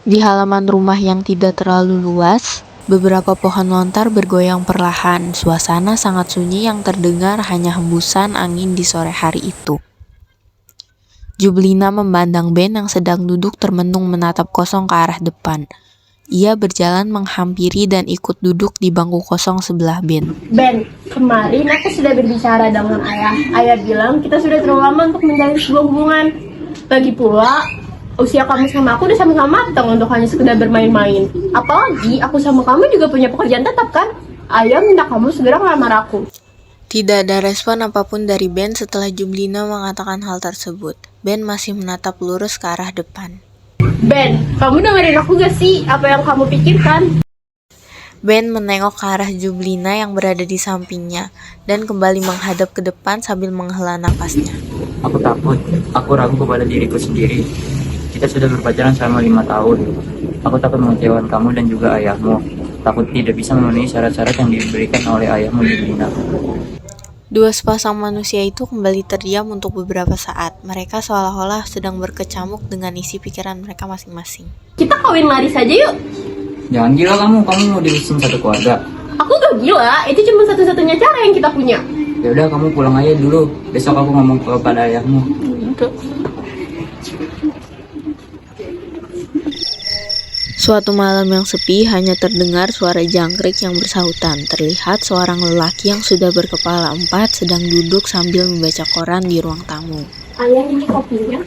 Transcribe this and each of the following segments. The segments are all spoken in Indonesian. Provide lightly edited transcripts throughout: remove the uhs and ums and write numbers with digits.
Di halaman rumah yang tidak terlalu luas, beberapa pohon lontar bergoyang perlahan. Suasana sangat sunyi yang terdengar hanya hembusan angin di sore hari itu. Jublina memandang Ben yang sedang duduk termenung menatap kosong ke arah depan. Ia berjalan menghampiri dan ikut duduk di bangku kosong sebelah Ben. Ben, kemarin aku sudah berbicara dengan ayah. Ayah bilang kita sudah terlalu lama untuk menjalin sebuah hubungan. Lagi pula, usia kamu sama aku udah sama-sama matang untuk hanya sekedar bermain-main. Apalagi aku sama kamu juga punya pekerjaan tetap kan? Ayah minta kamu segera melamar aku. Tidak ada respon apapun dari Ben setelah Jublina mengatakan hal tersebut. Ben masih menatap lurus ke arah depan. Ben, kamu dengerin aku gak sih? Apa yang kamu pikirkan? Ben menengok ke arah Jublina yang berada di sampingnya dan kembali menghadap ke depan sambil menghela nafasnya. Aku takut, aku ragu kepada diriku sendiri. Kita sudah berpacaran selama 5 tahun. Aku takut mengecewakan kamu dan juga ayahmu. Takut tidak bisa memenuhi syarat-syarat yang diberikan oleh ayahmu di Bina. Dua sepasang manusia itu kembali terdiam untuk beberapa saat. Mereka seolah-olah sedang berkecamuk dengan isi pikiran mereka masing-masing. Kita kawin lari saja yuk. Jangan gila kamu mau diurusin satu keluarga. Aku gak gila, itu cuma satu-satunya cara yang kita punya. Ya udah kamu pulang aja dulu. Besok aku ngomong kepada ayahmu. Suatu malam yang sepi, hanya terdengar suara jangkrik yang bersahutan. Terlihat seorang lelaki yang sudah berkepala 4 sedang duduk sambil membaca koran di ruang tamu. Ayah, ini kopinya.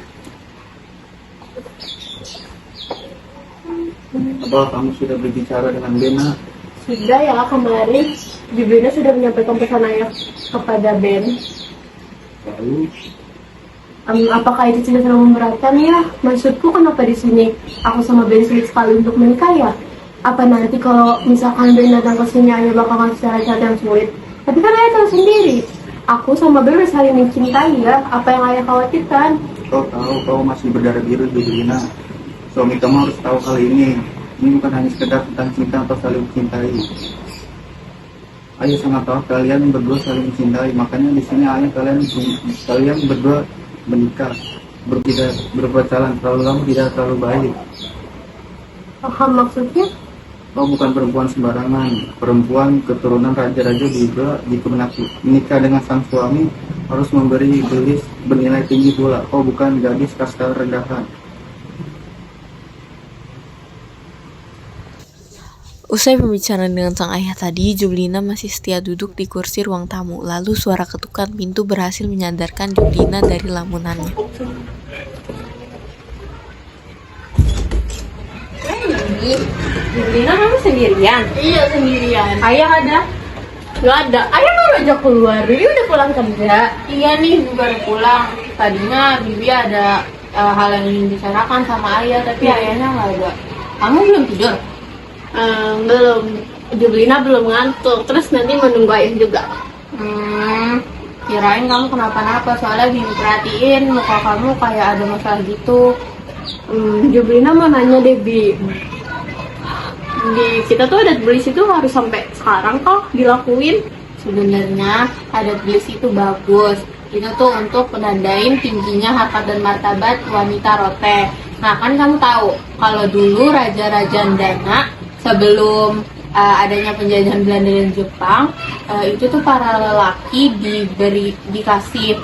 Apa kamu sudah berbicara dengan Bena? Sudah ya, kemarin Jublina sudah menyampaikan pesan ayah kepada Ben. Lalu Apakah itu tidak terlalu memberatkan ya? Maksudku kenapa di sini aku sama Ben sulit sekali untuk menikah ya? Apa nanti kalau misalkan Ben datang ke sini ayah bakal ngasih syarat-syarat yang sulit? Tapi kan ayah tahu sendiri, aku sama Ben udah saling mencintai ya. Apa yang ayah khawatirkan? kau tahu kau masih berdarah biru Jubilina. Suami kamu harus tahu hal ini. Ini bukan hanya sekedar tentang cinta atau saling mencintai. Ayah sangat tahu kalian berdua saling mencintai. Makanya di sini ayah kalian berdua menikah. Berpacaran terlalu lama tidak terlalu baik. Paham maksudnya? Kau bukan perempuan sembarangan. Perempuan keturunan raja-raja juga jika menikah dengan sang suami harus memberi gelis bernilai tinggi pula. Kau bukan gadis kasta rendahan. Usai pembicaraan dengan sang ayah tadi, Jublina masih setia duduk di kursi ruang tamu. Lalu suara ketukan pintu berhasil menyadarkan Jublina dari lamunannya. Jublina kamu sendirian? Iya sendirian. Ayah ada? Gak ada. Ayah baru aja keluar. Bibi udah pulang kerja. Iya nih juga udah pulang. Tadinya Bibi ada hal yang ingin bicarakan sama ayah, tapi ayahnya nggak ada. Kamu belum tidur? Belum. Jublina belum ngantuk. Terus nanti menunggu ayah juga. Kirain kamu kenapa-napa. Soalnya Bibi perhatiin muka kamu kayak ada masalah gitu. Jublina mau nanya deh, Bi. Di kita tuh adat belis itu harus sampai sekarang kok dilakuin? Sebenarnya adat belis itu bagus. Itu tuh untuk menandain tingginya harkat dan martabat wanita rote. Nah kan kamu tahu kalau dulu raja-raja Ndana sebelum adanya penjajahan Belanda dan Jepang, itu tuh para lelaki dikasih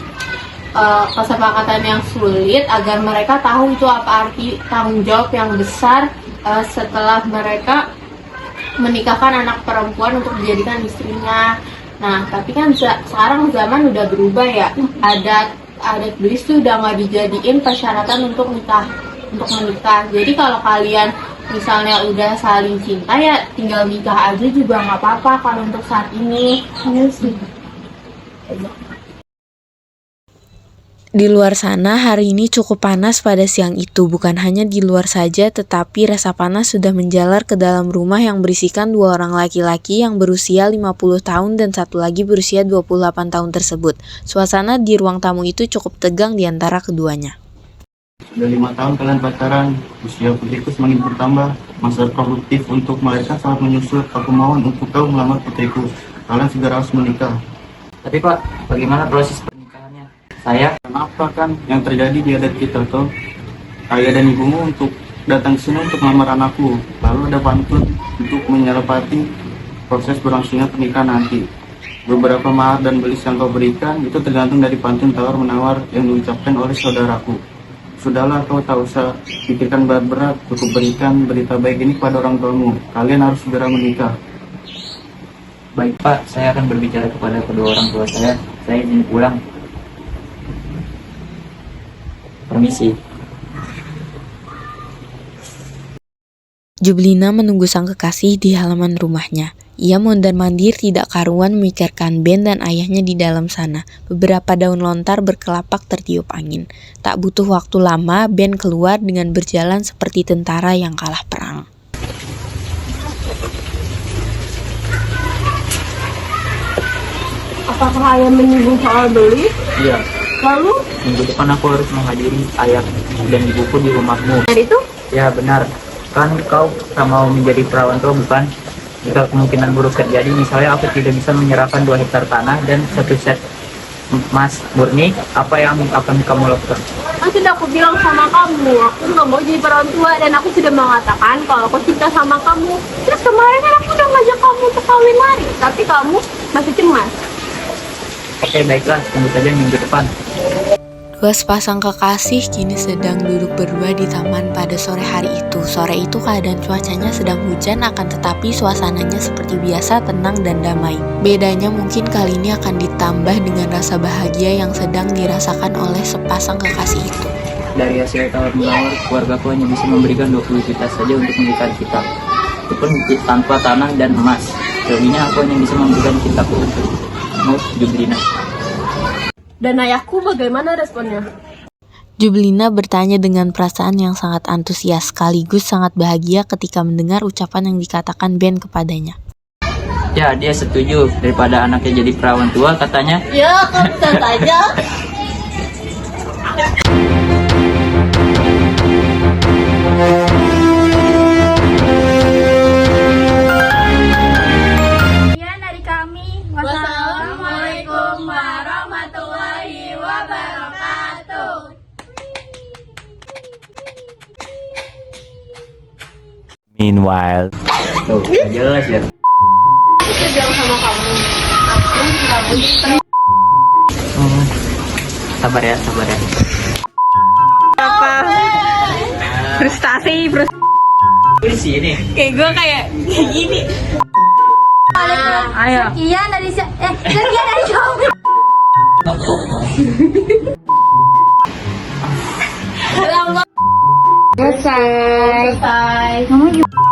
kesepakatan yang sulit agar mereka tahu itu apa arti tanggung jawab yang besar setelah mereka menikahkan anak perempuan untuk dijadikan istrinya. Nah, tapi kan sekarang zaman udah berubah ya. Adat belis tuh udah nggak dijadiin persyaratan untuk menikah. Jadi kalau kalian misalnya udah saling cinta ya tinggal nikah aja juga nggak apa-apa kalau untuk saat ini. Iya sih. Di luar sana, hari ini cukup panas pada siang itu. Bukan hanya di luar saja, tetapi rasa panas sudah menjalar ke dalam rumah yang berisikan 2 orang laki-laki yang berusia 50 tahun dan satu lagi berusia 28 tahun tersebut. Suasana di ruang tamu itu cukup tegang di antara keduanya. Sudah 5 tahun kalian pacaran. Usia putriku semakin bertambah. Masa produktif untuk mereka sangat menyusut. Aku mohon untuk kau melamar putriku. Kalian segera harus menikah. Tapi Pak, bagaimana proses pernikahannya? Saya Kenapa kan yang terjadi di adat kita tuh ayah dan ibumu untuk datang ke sini untuk melamar anakku. Lalu ada pantun untuk menyepati proses berlangsungnya pernikahan nanti. Beberapa mahar dan belis yang kau berikan itu tergantung dari pantun tawar-menawar yang diucapkan oleh saudaraku. Sudahlah, kau tak usah pikirkan berat-berat, cukup berikan berita baik ini kepada orang tuamu. Kalian harus segera menikah. Baik Pak, saya akan berbicara kepada kedua orang tua saya. Saya izin pulang. Permisi. Jublina menunggu sang kekasih di halaman rumahnya. Ia mondar-mandir tidak karuan memikirkan Ben dan ayahnya di dalam sana. Beberapa daun lontar berkelapak tertiup angin. Tak butuh waktu lama, Ben keluar dengan berjalan seperti tentara yang kalah perang. Apakah ayah menyinggung soal beli? Iya, Lalu minggu depan aku harus menghadiri ayah dan ibuku di rumahmu. dari itu Ya benar, kan kau tak mau menjadi perawan tua bukan? Jika kemungkinan buruk terjadi, misalnya aku tidak bisa menyerahkan 2 hektar tanah dan 1 set emas murni, apa yang akan kamu lakukan? kan sudah aku bilang sama kamu, aku nggak mau jadi perawan tua dan aku sudah mengatakan kalau aku cinta sama kamu. Terus kemarin kan aku udah ngajak kamu untuk kawin lari, tapi kamu masih cemas. Oke baiklah, tunggu saja minggu depan. Dua sepasang kekasih kini sedang duduk berdua di taman pada sore hari itu. Sore itu keadaan cuacanya sedang hujan, akan tetapi suasananya seperti biasa, tenang dan damai. Bedanya mungkin kali ini akan ditambah dengan rasa bahagia yang sedang dirasakan oleh sepasang kekasih itu. Dari hasil tawar-menawar, keluargaku hanya bisa memberikan 20 juta saja untuk menikahi kita. Itu pun tanpa tanah dan emas. Selebihnya aku hanya bisa memberikan cintaku untukmu, Jublina. Dan ayahku bagaimana responnya? Jublina bertanya dengan perasaan yang sangat antusias sekaligus sangat bahagia ketika mendengar ucapan yang dikatakan Ben kepadanya. Ya, dia setuju. Daripada anaknya jadi perawan tua, katanya. Ya, kan saja. Sekian dari kami. Wassalamualaikum warahmatullahi wabarakatuh. Meanwhile, Tuh, nggak jelas ya. Aku bilang sama kamu, aku nggak boleh Sabar ya, sabar ya. frustasi. Di sini. Kayak gue kayak gini. Ayo. Sekian dari kamu. Selesai. Mama juga.